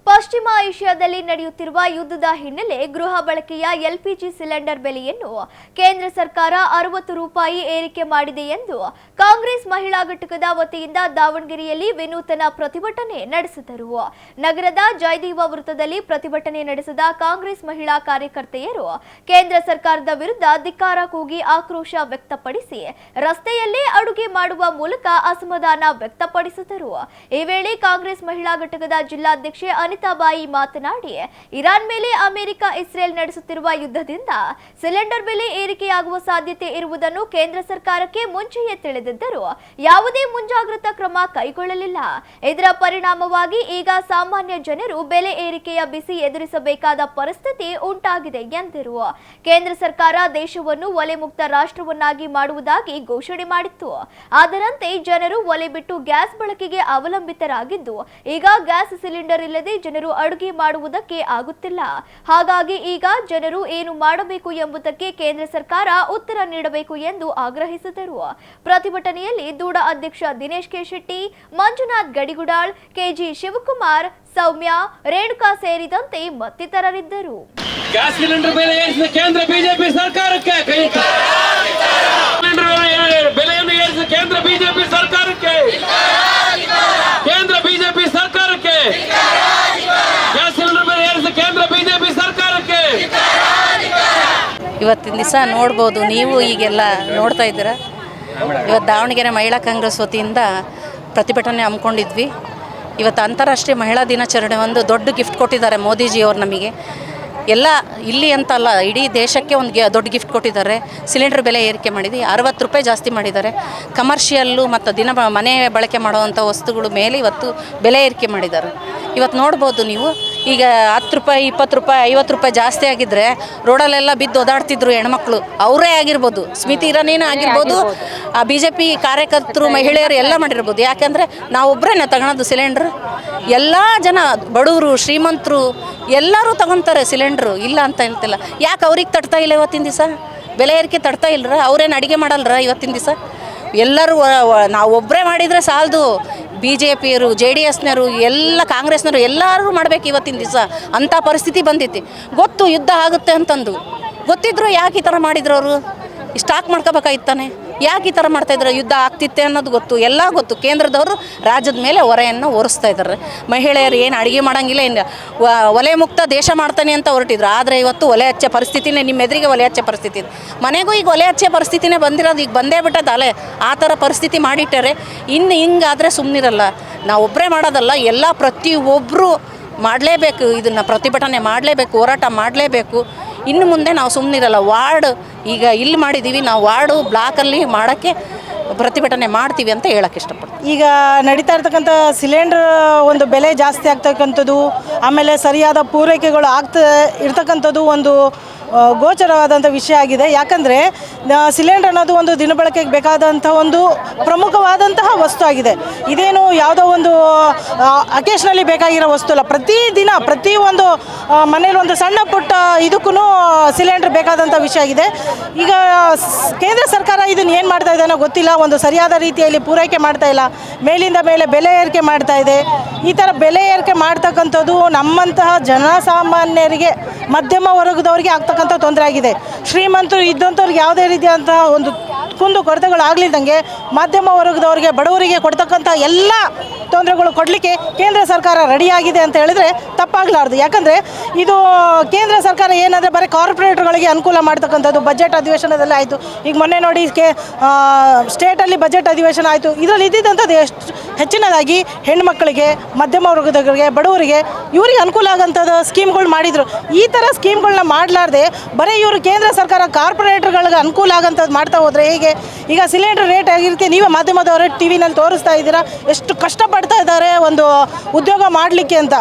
ಪಶ್ಚಿಮ ಏಷ್ಯಾದಲ್ಲಿ ನಡೆಯುತ್ತಿರುವ ಯುದ್ಧದ ಹಿನ್ನೆಲೆ ಗೃಹ ಬಳಕೆಯ ಎಲ್ಪಿಜಿ ಸಿಲಿಂಡರ್ ಬೆಲೆಯನ್ನು ಕೇಂದ್ರ ಸರ್ಕಾರ 60 ರೂಪಾಯಿ ಏರಿಕೆ ಮಾಡಿದೆ ಎಂದು ಕಾಂಗ್ರೆಸ್ ಮಹಿಳಾ ಘಟಕದ ವತಿಯಿಂದ ದಾವಣಗೆರೆಯಲ್ಲಿ ವಿನೂತನ ಪ್ರತಿಭಟನೆ ನಡೆಸಿದರು. ನಗರದ ಜಯದೇವ ವೃತ್ತದಲ್ಲಿ ಪ್ರತಿಭಟನೆ ನಡೆಸಿದ ಕಾಂಗ್ರೆಸ್ ಮಹಿಳಾ ಕಾರ್ಯಕರ್ತೆಯರು ಕೇಂದ್ರ ಸರ್ಕಾರದ ವಿರುದ್ಧ ಧಿಕ್ಕಾರ ಕೂಗಿ ಆಕ್ರೋಶ ವ್ಯಕ್ತಪಡಿಸಿ ರಸ್ತೆಯಲ್ಲೇ ಅಡುಗೆ ಮಾಡುವ ಮೂಲಕ ಅಸಮಾಧಾನ ವ್ಯಕ್ತಪಡಿಸಿದರು. ಈ ವೇಳೆ ಕಾಂಗ್ರೆಸ್ ಮಹಿಳಾ ಘಟಕದ ಜಿಲ್ಲಾಧ್ಯಕ್ಷೆ ಅನಿತಾಬಾಯಿ ಮಾತನಾಡಿ, ಇರಾನ್ ಮೇಲೆ ಅಮೆರಿಕ ಇಸ್ರೇಲ್ ನಡೆಸುತ್ತಿರುವ ಯುದ್ಧದಿಂದ ಸಿಲಿಂಡರ್ ಬೆಲೆ ಏರಿಕೆಯಾಗುವ ಸಾಧ್ಯತೆ ಇರುವುದನ್ನು ಕೇಂದ್ರ ಸರ್ಕಾರಕ್ಕೆ ಮುಂಚೆಯೇ ತಿಳಿದಿದ್ದರೂ ಯಾವುದೇ ಮುಂಜಾಗ್ರತಾ ಕ್ರಮ ಕೈಗೊಳ್ಳಲಿಲ್ಲ. ಇದರ ಪರಿಣಾಮವಾಗಿ ಈಗ ಸಾಮಾನ್ಯ ಜನರು ಬೆಲೆ ಏರಿಕೆಯ ಬಿಸಿ ಎದುರಿಸಬೇಕಾದ ಪರಿಸ್ಥಿತಿ ಉಂಟಾಗಿದೆ ಎಂದರು. ಕೇಂದ್ರ ಸರ್ಕಾರ ದೇಶವನ್ನು ಒಲೆ ಮುಕ್ತ ರಾಷ್ಟ್ರವನ್ನಾಗಿ ಮಾಡುವುದಾಗಿ ಘೋಷಣೆ ಮಾಡಿತ್ತು. ಅದರಂತೆ ಜನರು ಒಲೆ ಬಿಟ್ಟು ಗ್ಯಾಸ್ ಬಳಕೆಗೆ ಅವಲಂಬಿತರಾಗಿದ್ದು ಈಗ ಗ್ಯಾಸ್ ಸಿಲಿಂಡರ್ ಇಲ್ಲದೆ ಜನರು ಅಡುಗೆ ಮಾಡುವುದಕ್ಕೆ ಆಗುತ್ತಿಲ್ಲ. ಹಾಗಾಗಿ ಈಗ ಜನರು ಏನು ಮಾಡಬೇಕು ಎಂಬುದಕ್ಕೆ ಕೇಂದ್ರ ಸರ್ಕಾರ ಉತ್ತರ ನೀಡಬೇಕು ಎಂದು ಆಗ್ರಹಿಸಿದರು. ಪ್ರತಿಭಟನೆಯಲ್ಲಿ ದೂಡ ಅಧ್ಯಕ್ಷ ದಿನೇಶ್ ಕೆ ಶೆಟ್ಟಿ, ಮಂಜುನಾಥ್ ಗಡಿಗುಡಾಳ್, ಕೆಜಿ ಶಿವಕುಮಾರ್, ಸೌಮ್ಯ, ರೇಣುಕಾ ಸೇರಿದಂತೆ ಮತ್ತಿತರರಿದ್ದರು. ಗ್ಯಾಸ್ ಸಿಲಿಂಡರ್ ಬೆಲೆ ಏರಿಸಿದ ಕೇಂದ್ರ ಬಿಜೆಪಿ ಸರ್ಕಾರಕ್ಕೆ ಬೆಲೆಯನ್ನು ಏರಿಸಿದ ಕೇಂದ್ರ ಬಿಜೆಪಿ ಸರ್ಕಾರಕ್ಕೆ ಗ್ಯಾಸ್ ಸಿಲಿಂಡರ್ ಬೆಲೆ ಏರಿಸಿದ ಕೇಂದ್ರ ಬಿಜೆಪಿ ಸರ್ಕಾರಕ್ಕೆ. ಇವತ್ತಿನ ದಿವಸ ನೋಡ್ಬೋದು, ನೀವು ಈಗೆಲ್ಲ ನೋಡ್ತಾ ಇದ್ದೀರಾ. ಇವತ್ತು ದಾವಣಗೆರೆ ಮಹಿಳಾ ಕಾಂಗ್ರೆಸ್ ವತಿಯಿಂದ ಪ್ರತಿಭಟನೆ ಹಮ್ಮಿಕೊಂಡಿದ್ವಿ. ಇವತ್ತು ಅಂತಾರಾಷ್ಟ್ರೀಯ ಮಹಿಳಾ ದಿನಾಚರಣೆ ಒಂದು ದೊಡ್ಡ ಗಿಫ್ಟ್ ಕೊಟ್ಟಿದ್ದಾರೆ ಮೋದಿಜಿಯವರು ನಮಗೆ. ಎಲ್ಲ ಇಲ್ಲಿ ಅಂತಲ್ಲ, ಇಡೀ ದೇಶಕ್ಕೆ ಒಂದು ದೊಡ್ಡ ಗಿಫ್ಟ್ ಕೊಟ್ಟಿದ್ದಾರೆ. ಸಿಲಿಂಡರ್ ಬೆಲೆ ಏರಿಕೆ ಮಾಡಿದ್ದು 60 ರೂಪಾಯಿ ಜಾಸ್ತಿ ಮಾಡಿದ್ದಾರೆ. ಕಮರ್ಷಿಯಲ್ಲು ಮತ್ತು ಮನೆ ಬಳಕೆ ಮಾಡುವಂಥ ವಸ್ತುಗಳ ಮೇಲೆ ಇವತ್ತು ಬೆಲೆ ಏರಿಕೆ ಮಾಡಿದ್ದಾರೆ. ಇವತ್ತು ನೋಡ್ಬೋದು ನೀವು, ಈಗ 10 ರೂಪಾಯಿ 20 ರೂಪಾಯಿ 50 ರೂಪಾಯಿ ಜಾಸ್ತಿ ಆಗಿದ್ದರೆ ರೋಡಲ್ಲೆಲ್ಲ ಬಿದ್ದು ಓದಾಡ್ತಿದ್ರು ಹೆಣ್ಮಕ್ಳು. ಅವರೇ ಆಗಿರ್ಬೋದು, ಸ್ಮಿತಿ ಇರಾನಿನೇ ಆಗಿರ್ಬೋದು, ಆ BJP ಕಾರ್ಯಕರ್ತರು ಮಹಿಳೆಯರು ಎಲ್ಲ ಮಾಡಿರ್ಬೋದು. ಯಾಕೆಂದರೆ ನಾವೊಬ್ಬರೇನೆ ತಗೊಳೋದು ಸಿಲಿಂಡ್ರ್. ಎಲ್ಲ ಜನ ಬಡವರು ಶ್ರೀಮಂತರು ಎಲ್ಲರೂ ತಗೊತಾರೆ ಸಿಲಿಂಡ್ರು, ಇಲ್ಲ ಅಂತ ಹೇಳ್ತಿಲ್ಲ. ಯಾಕೆ ಅವ್ರಿಗೆ ತಡ್ತಾ ಇಲ್ಲ? ಇವತ್ತಿನ ದಿವಸ ಬೆಲೆ ಏರಿಕೆ ತಡ್ತಾ ಇಲ್ಲರ? ಅವ್ರೇನು ಅಡುಗೆ ಮಾಡಲ್ರ ಇವತ್ತಿನ ದಿವಸ? ಎಲ್ಲರೂ ನಾವು ಒಬ್ಬರೇ ಮಾಡಿದರೆ ಸಾಲದು. BJPಯರು, JDSನವರು, ಎಲ್ಲ ಕಾಂಗ್ರೆಸ್ನವರು ಎಲ್ಲರೂ ಮಾಡಬೇಕು ಇವತ್ತಿನ ದಿವಸ. ಅಂಥ ಪರಿಸ್ಥಿತಿ ಬಂದೈತಿ. ಗೊತ್ತು ಯುದ್ಧ ಆಗುತ್ತೆ ಅಂತಂದು, ಗೊತ್ತಿದ್ರು ಯಾಕೆ ಈ ಥರ ಮಾಡಿದ್ರು? ಅವರು ಸ್ಟಾಕ್ ಮಾಡ್ಕೋಬೇಕಾಗಿತ್ತಾನೆ. ಯಾಕೆ ಈ ಥರ ಮಾಡ್ತಾಯಿದ್ರು? ಯುದ್ಧ ಆಗ್ತಿತ್ತೆ ಅನ್ನೋದು ಗೊತ್ತು, ಎಲ್ಲ ಗೊತ್ತು. ಕೇಂದ್ರದವರು ರಾಜ್ಯದ ಮೇಲೆ ಹೊರೆಯನ್ನು ಹೊರಿಸ್ತಾ ಇದ್ದಾರೆ. ಮಹಿಳೆಯರು ಏನು ಅಡುಗೆ ಮಾಡೋಂಗಿಲ್ಲ, ಏನು ಒಲೆ ಮುಕ್ತ ದೇಶ ಮಾಡ್ತಾನೆ ಅಂತ ಹೊರಟಿದ್ರು. ಆದರೆ ಇವತ್ತು ಒಲೆ ಹಚ್ಚೋ ಪರಿಸ್ಥಿತಿನೇ, ನಿಮ್ಮ ಎದುರಿಗೆ ಒಲೆ ಹಚ್ಚೋ ಪರಿಸ್ಥಿತಿ ಇದೆ. ಮನೆಗೂ ಈಗ ಒಲೆ ಹಚ್ಚೋ ಪರಿಸ್ಥಿತಿನೇ ಬಂದಿರೋದು. ಈಗ ಬಂದೇ ಬಿಟ್ಟದ ಅಲೆ, ಆ ಥರ ಪರಿಸ್ಥಿತಿ ಮಾಡಿಟ್ಟಾರೆ. ಇನ್ನು ಹಿಂಗಾದರೆ ಸುಮ್ಮನಿರಲ್ಲ. ನಾವು ಒಬ್ಬರೇ ಮಾಡೋದಲ್ಲ, ಎಲ್ಲ ಪ್ರತಿಯೊಬ್ಬರು ಮಾಡಲೇಬೇಕು. ಇದನ್ನು ಪ್ರತಿಭಟನೆ ಮಾಡಲೇಬೇಕು, ಹೋರಾಟ ಮಾಡಲೇಬೇಕು. ಇನ್ನು ಮುಂದೆ ನಾವು ಸುಮ್ಮನಿರಲ್ಲ. ವಾರ್ಡ್ ಈಗ ಇಲ್ಲಿ ಮಾಡಿದ್ದೀವಿ, ನಾವು ವಾರ್ಡು ಬ್ಲಾಕಲ್ಲಿ ಮಾಡೋಕ್ಕೆ ಪ್ರತಿಭಟನೆ ಮಾಡ್ತೀವಿ ಅಂತ ಹೇಳೋಕ್ಕೆ ಇಷ್ಟಪಡ್ತೀನಿ. ಈಗ ನಡೀತಾ ಇರ್ತಕ್ಕಂಥ ಸಿಲಿಂಡ್ರ್ ಒಂದು ಬೆಲೆ ಜಾಸ್ತಿ ಆಗ್ತಕ್ಕಂಥದ್ದು, ಆಮೇಲೆ ಸರಿಯಾದ ಪೂರೈಕೆಗಳು ಇರ್ತಕ್ಕಂಥದ್ದು ಒಂದು ಗೋಚರವಾದಂಥ ವಿಷಯ ಆಗಿದೆ. ಯಾಕಂದರೆ ಸಿಲಿಂಡರ್ ಅನ್ನೋದು ಒಂದು ದಿನಬಳಕೆಗೆ ಬೇಕಾದಂಥ ಒಂದು ಪ್ರಮುಖವಾದಂತಹ ವಸ್ತು ಆಗಿದೆ. ಇದೇನು ಯಾವುದೋ ಒಂದು ಅಕೇಶನಲ್ಲಿ ಬೇಕಾಗಿರೋ ವಸ್ತು ಅಲ್ಲ. ಪ್ರತಿದಿನ ಪ್ರತಿಯೊಂದು ಮನೇಲಿ ಒಂದು ಸಣ್ಣ ಪುಟ್ಟ ಇದಕ್ಕೂ ಸಿಲಿಂಡರ್ ಬೇಕಾದಂಥ ವಿಷಯ ಆಗಿದೆ. ಈಗ ಕೇಂದ್ರ ಸರ್ಕಾರ ಇದನ್ನು ಏನು ಮಾಡ್ತಾ ಇದೆ ಅನ್ನೋ ಗೊತ್ತಿಲ್ಲ. ಒಂದು ಸರಿಯಾದ ರೀತಿಯಲ್ಲಿ ಪೂರೈಕೆ ಮಾಡ್ತಾ ಇಲ್ಲ. ಮೇಲಿಂದ ಮೇಲೆ ಬೆಲೆ ಏರಿಕೆ ಮಾಡ್ತಾ ಇದೆ. ಈ ಥರ ಬೆಲೆ ಏರಿಕೆ ಮಾಡ್ತಕ್ಕಂಥದ್ದು ನಮ್ಮಂತಹ ಜನಸಾಮಾನ್ಯರಿಗೆ, ಮಧ್ಯಮ ವರ್ಗದವರಿಗೆ ಆಗ್ತಕ್ಕಂಥ ತೊಂದರೆ ಆಗಿದೆ. ಶ್ರೀಮಂತರು ಇದ್ದಂಥವ್ರಿಗೆ ಯಾವುದೇ ರೀತಿಯಾದಂತಹ ಒಂದು ಕುಂದು ಕೊರತೆಗಳಾಗಲಿದ್ದಂಗೆ ಮಧ್ಯಮ ವರ್ಗದವರಿಗೆ, ಬಡವರಿಗೆ ಕೊಡ್ತಕ್ಕಂಥ ಎಲ್ಲ ತೊಂದರೆಗಳು ಕೊಡಲಿಕ್ಕೆ ಕೇಂದ್ರ ಸರ್ಕಾರ ರೆಡಿಯಾಗಿದೆ ಅಂತ ಹೇಳಿದರೆ ತಪ್ಪಾಗಲಾರ್ದು. ಯಾಕಂದರೆ ಇದು ಕೇಂದ್ರ ಸರ್ಕಾರ ಏನಂದರೆ ಬರೀ ಕಾರ್ಪೊರೇಟ್ಗಳಿಗೆ ಅನುಕೂಲ ಮಾಡ್ತಕ್ಕಂಥದ್ದು. ಬಜೆಟ್ ಅಧಿವೇಶನದಲ್ಲಿ ಆಯಿತು, ಈಗ ಮೊನ್ನೆ ನೋಡಿ ಸ್ಟೇಟಲ್ಲಿ ಬಜೆಟ್ ಅಧಿವೇಶನ ಆಯಿತು. ಇದರಲ್ಲಿ ಇದ್ದಿದ್ದಂಥದ್ದು ಎಷ್ಟು ಹೆಚ್ಚಿನದಾಗಿ ಹೆಣ್ಮಕ್ಳಿಗೆ, ಮಧ್ಯಮ ವರ್ಗದವರಿಗೆ, ಬಡವರಿಗೆ, ಇವರಿಗೆ ಅನುಕೂಲ ಆಗೋಂಥದ್ದು ಸ್ಕೀಮ್ಗಳು ಮಾಡಿದರು. ಈ ಥರ ಸ್ಕೀಮ್ಗಳನ್ನ ಮಾಡಲಾರ್ದೆ ಬರೀ ಇವರು ಕೇಂದ್ರ ಸರ್ಕಾರ ಕಾರ್ಪೊರೇಟ್ಗಳಿಗೆ ಅನುಕೂಲ ಆಗೋಂಥದ್ದು ಮಾಡ್ತಾ ಹೋದರೆ ಹೇಗೆ? ಈಗ ಸಿಲಿಂಡರ್ ರೇಟ್ ಆಗಿರುತ್ತೆ, ನೀವೇ ಮಾಧ್ಯಮದವರು TV ನಲ್ಲಿ ತೋರಿಸ್ತಾ ಇದ್ದೀರಾ ಎಷ್ಟು ಕಷ್ಟಪಡ್ತಾ ಇದ್ದಾರೆ ಒಂದು ಉದ್ಯೋಗ ಮಾಡಲಿಕ್ಕೆ ಅಂತ.